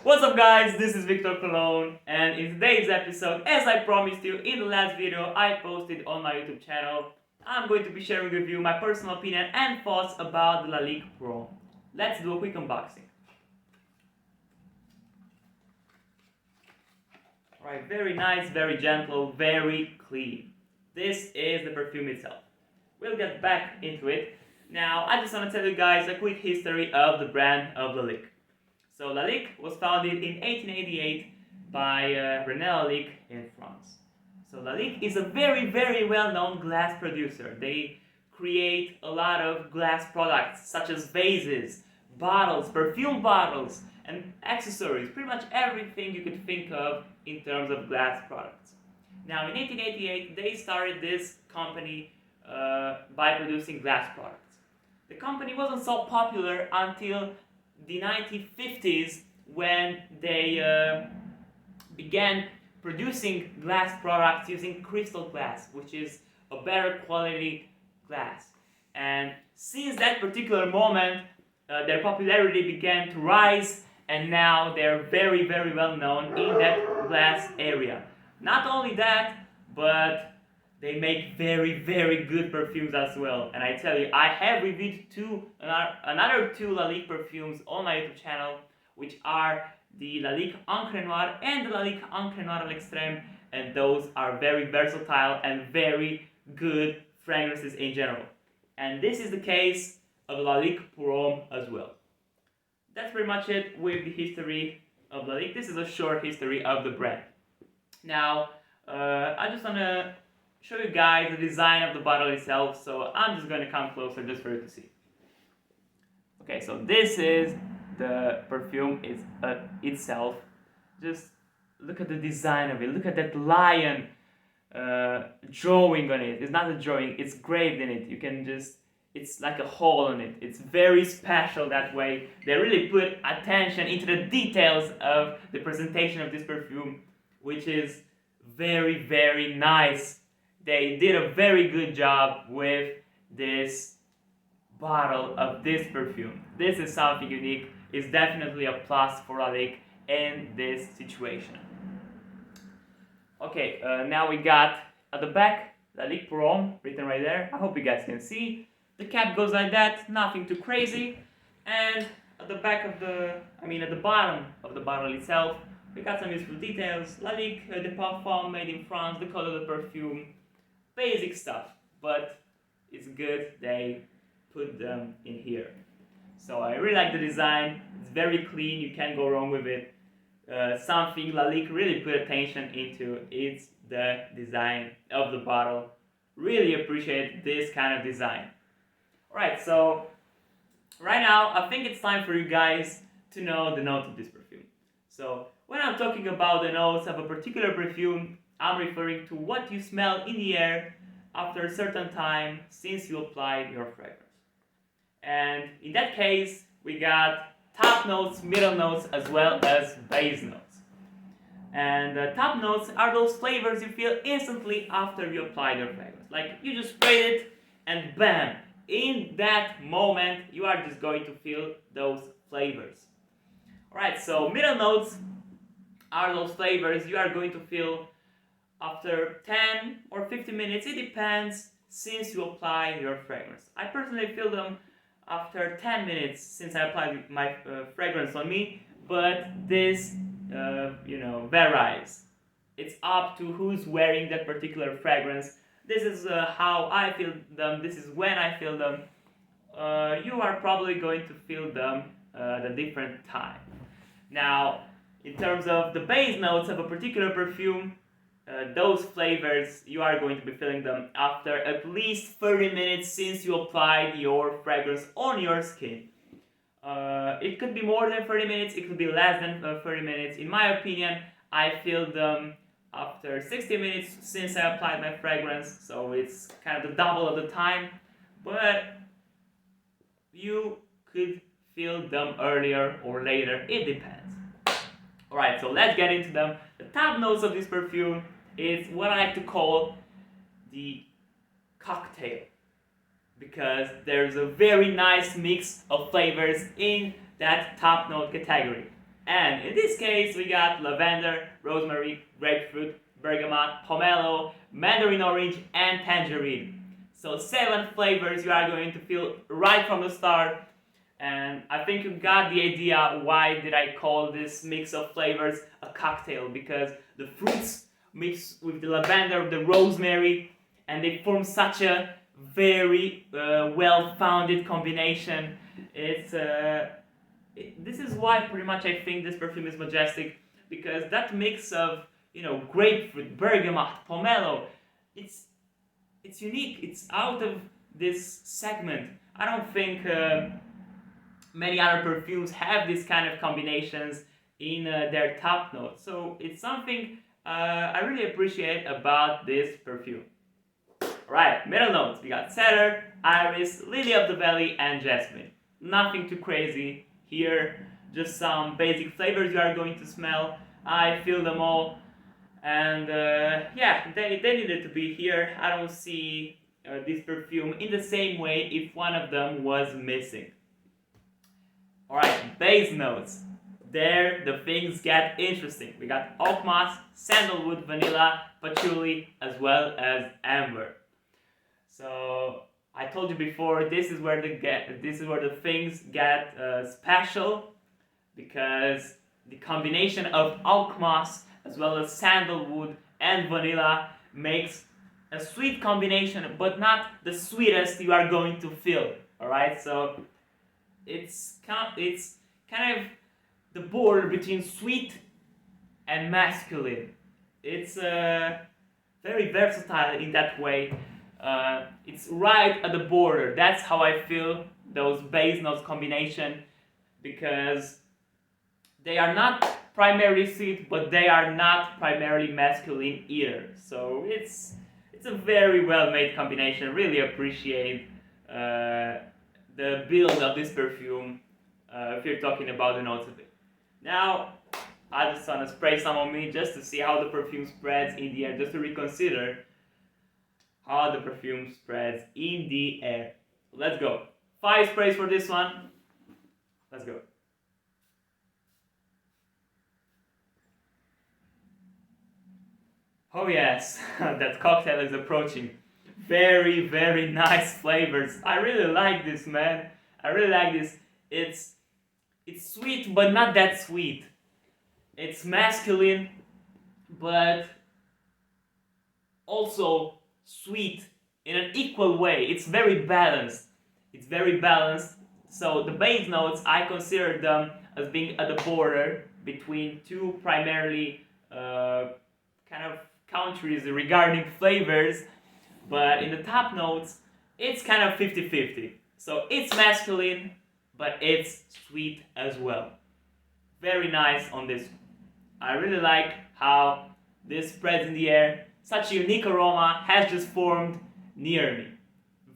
What's up guys, this is Victor Cologne, and in today's episode, as I promised you in the last video I posted on my YouTube channel, I'm going to be sharing with you my personal opinion and thoughts about the Lalique Pour Homme. Let's do a quick unboxing. Alright, very nice, very gentle, very clean. This is the perfume itself. We'll get back into it. Now, I just want to tell you guys a quick history of the brand of Lalique. So Lalique was founded in 1888 by René Lalique in France. So Lalique is a very well-known glass producer. They create a lot of glass products such as vases, bottles, perfume bottles, and accessories. Pretty much everything you could think of in terms of glass products. Now in 1888 they started this company by producing glass products. The company wasn't so popular until the 1950s when they began producing glass products using crystal glass, which is a better quality glass. And since that particular moment, their popularity began to rise, and now they're very well known in that glass area. Not only that, but they make very good perfumes as well. And I tell you, I have reviewed another two Lalique perfumes on my YouTube channel, which are the Lalique Encre Noire and the Lalique Encre Noire à l'Extrême, and those are very versatile and very good fragrances in general. And this is the case of Lalique Pour Homme as well. That's pretty much it with the history of Lalique. This is a short history of the brand. Now, I just want to show you guys the design of the bottle itself, so I'm just going to come closer just for you to see. Okay, so this is the perfume itself. Just look at the design of it. Look at that lion drawing on it. It's not a drawing, it's graved in it. You can just, it's like a hole in it. It's very special that way. They really put attention into the details of the presentation of this perfume, which is very nice. They did a very good job with this bottle of this perfume. This is something unique. It's definitely a plus for Lalique in this situation. Okay, now we got at the back Lalique Pour Homme written right there. I hope you guys can see. The cap goes like that, nothing too crazy. And at the back of at the bottom of the bottle itself, we got some useful details. Lalique de Parfum, made in France, the color of the perfume. Basic stuff, but it's good they put them in here. So I really like the design. It's very clean, you can't go wrong with it. Something Lalique really put attention into is the design of the bottle. Really appreciate this kind of design. Alright, so right now I think it's time for you guys to know the notes of this perfume. So when I'm talking about the notes of a particular perfume, I'm referring to what you smell in the air after a certain time since you applied your fragrance. And in that case, we got top notes, middle notes, as well as base notes. And the top notes are those flavors you feel instantly after you apply your fragrance. Like you just sprayed it and bam! In that moment, you are just going to feel those flavors. Alright, so middle notes are those flavors you are going to feel after 10 or 15 minutes, it depends, since you apply your fragrance. I personally feel them after 10 minutes since I applied my fragrance on me, but this, varies. It's up to who's wearing that particular fragrance. This is how I feel them, this is when I feel them. You are probably going to feel them at a different time. Now, in terms of the base notes of a particular perfume, those flavors, you are going to be feeling them after at least 30 minutes since you applied your fragrance on your skin. It could be more than 30 minutes, it could be less than 30 minutes. In my opinion, I feel them after 60 minutes since I applied my fragrance, so it's kind of the double of the time. But you could feel them earlier or later, it depends. Alright, so let's get into them. The top notes of this perfume is what I like to call the cocktail, because there's a very nice mix of flavors in that top note category. And in this case, we got lavender, rosemary, grapefruit, bergamot, pomelo, mandarin orange, and tangerine. So 7 flavors you are going to feel right from the start. And I think you got the idea why did I call this mix of flavors a cocktail, because the fruits mix with the lavender, the rosemary, and they form such a very well-founded combination. This is why pretty much I think this perfume is majestic, because that mix of grapefruit, bergamot, pomelo, it's unique. It's out of this segment. I don't think many other perfumes have this kind of combinations in their top notes. So it's something I really appreciate about this perfume. Alright, middle notes. We got cedar, iris, lily of the valley, and jasmine. Nothing too crazy here. Just some basic flavors you are going to smell. I feel them all. And yeah, they needed to be here. I don't see this perfume in the same way if one of them was missing. Alright, base notes. There the things get interesting. We got oak moss, sandalwood, vanilla, patchouli, as well as amber. So I told you before, this is where the things get special, because the combination of oak moss as well as sandalwood and vanilla makes a sweet combination, but not the sweetest you are going to feel. All right, so it's kind of the border between sweet and masculine. It's very versatile in that way. It's right at the border. That's how I feel those base notes combination, because they are not primarily sweet, but they are not primarily masculine either. So it's a very well made combination. Really appreciate the build of this perfume if you're talking about the notes of it. Now I just want to spray some on me just to see how the perfume spreads in the air, just to reconsider how the perfume spreads in the air. Let's go. 5 sprays for this one. Let's go. Oh yes, that cocktail is approaching. Very, very nice flavors. I really like this, man. I really like this. It's sweet, but not that sweet. It's masculine, but also sweet in an equal way. It's very balanced. It's very balanced. So the base notes, I consider them as being at the border between two primarily kind of countries regarding flavors, but in the top notes, it's kind of 50-50. So it's masculine, but it's sweet as well. Very nice on this. I really like how this spreads in the air. Such a unique aroma has just formed near me.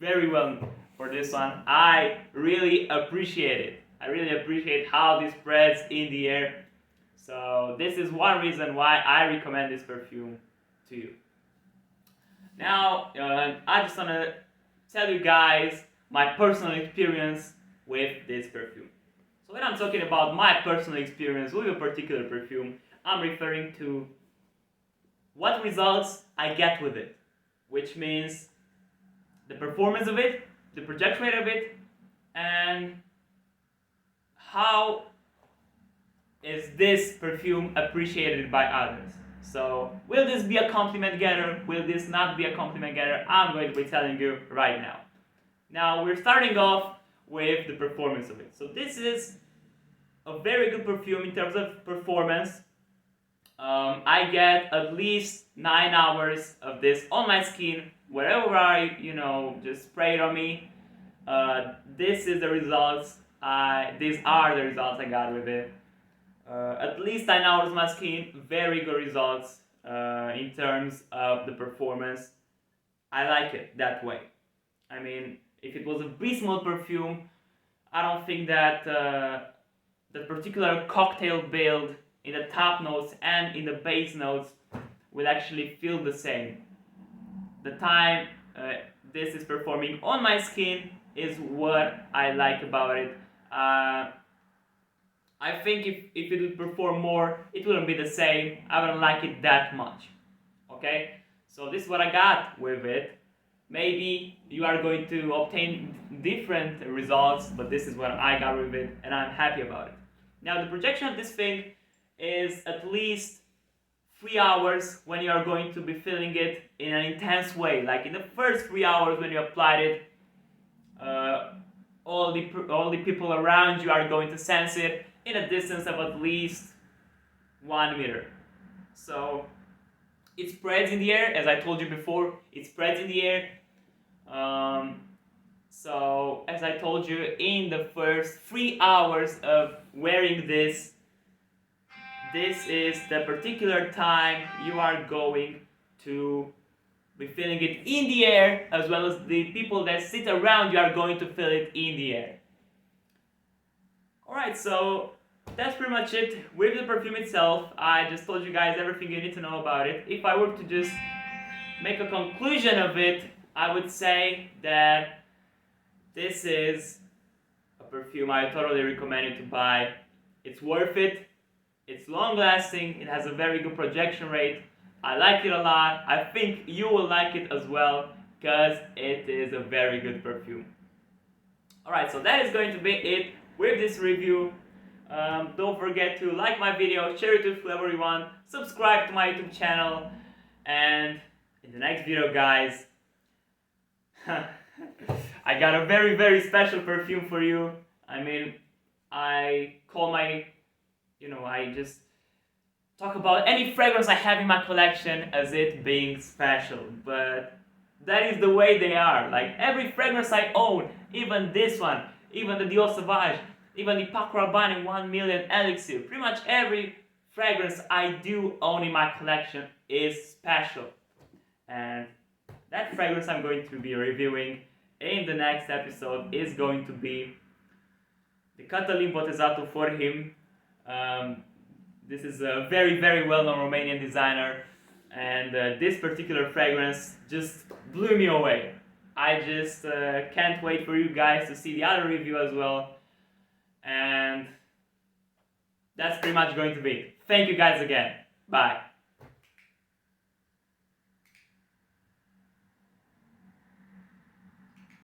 Very well for this one. I really appreciate it. I really appreciate how this spreads in the air. So this is one reason why I recommend this perfume to you. Now, I just want to tell you guys my personal experience with this perfume. So when I'm talking about my personal experience with a particular perfume, I'm referring to what results I get with it, which means the performance of it, the projection rate of it, and how is this perfume appreciated by others. So will this be a compliment getter? Will this not be a compliment getter? I'm going to be telling you right now. Now we're starting off with the performance of it. So this is a very good perfume in terms of performance. I get at least 9 hours of this on my skin wherever I, just spray it on me. These are the results I got with it. At least 9 hours on my skin, very good results in terms of the performance. I like it that way. I mean, if it was a beast mode perfume, I don't think that the particular cocktail build in the top notes and in the base notes will actually feel the same. The time this is performing on my skin is what I like about it. I I think if it would perform more, it wouldn't be the same. I wouldn't like it that much. Okay? So this is what I got with it. Maybe you are going to obtain different results, but this is what I got with it, and I'm happy about it. Now the projection of this thing is at least 3 hours when you are going to be feeling it in an intense way. Like in the first 3 hours when you applied it, all the people around you are going to sense it in a distance of at least 1 meter. So it spreads in the air, as I told you before, it spreads in the air. So as I told you, in the first 3 hours of wearing this is the particular time you are going to be feeling it in the air, as well as the people that sit around you are going to feel it in the air. Alright, so that's pretty much it with the perfume itself. I just told you guys everything you need to know about it. If I were to just make a conclusion of it, I would say that this is a perfume I totally recommend you to buy. It's worth it. It's long lasting. It has a very good projection rate. I like it a lot. I think you will like it as well because it is a very good perfume. Alright, so that is going to be it with this review. Don't forget to like my video, share it with whoever you want, subscribe to my YouTube channel, and in the next video, guys, I got a very, very special perfume for you. I mean, I just talk about any fragrance I have in my collection as it being special, but that is the way they are. Like every fragrance I own, even this one, even the Dior Sauvage, even the Paco Rabanne 1 million elixir, pretty much every fragrance I do own in my collection is special. And that fragrance I'm going to be reviewing in the next episode is going to be the Cătălin Botezatu for him. This is a very, very well-known Romanian designer, and this particular fragrance just blew me away. I just can't wait for you guys to see the other review as well. And that's pretty much going to be it. Thank you guys again. Bye.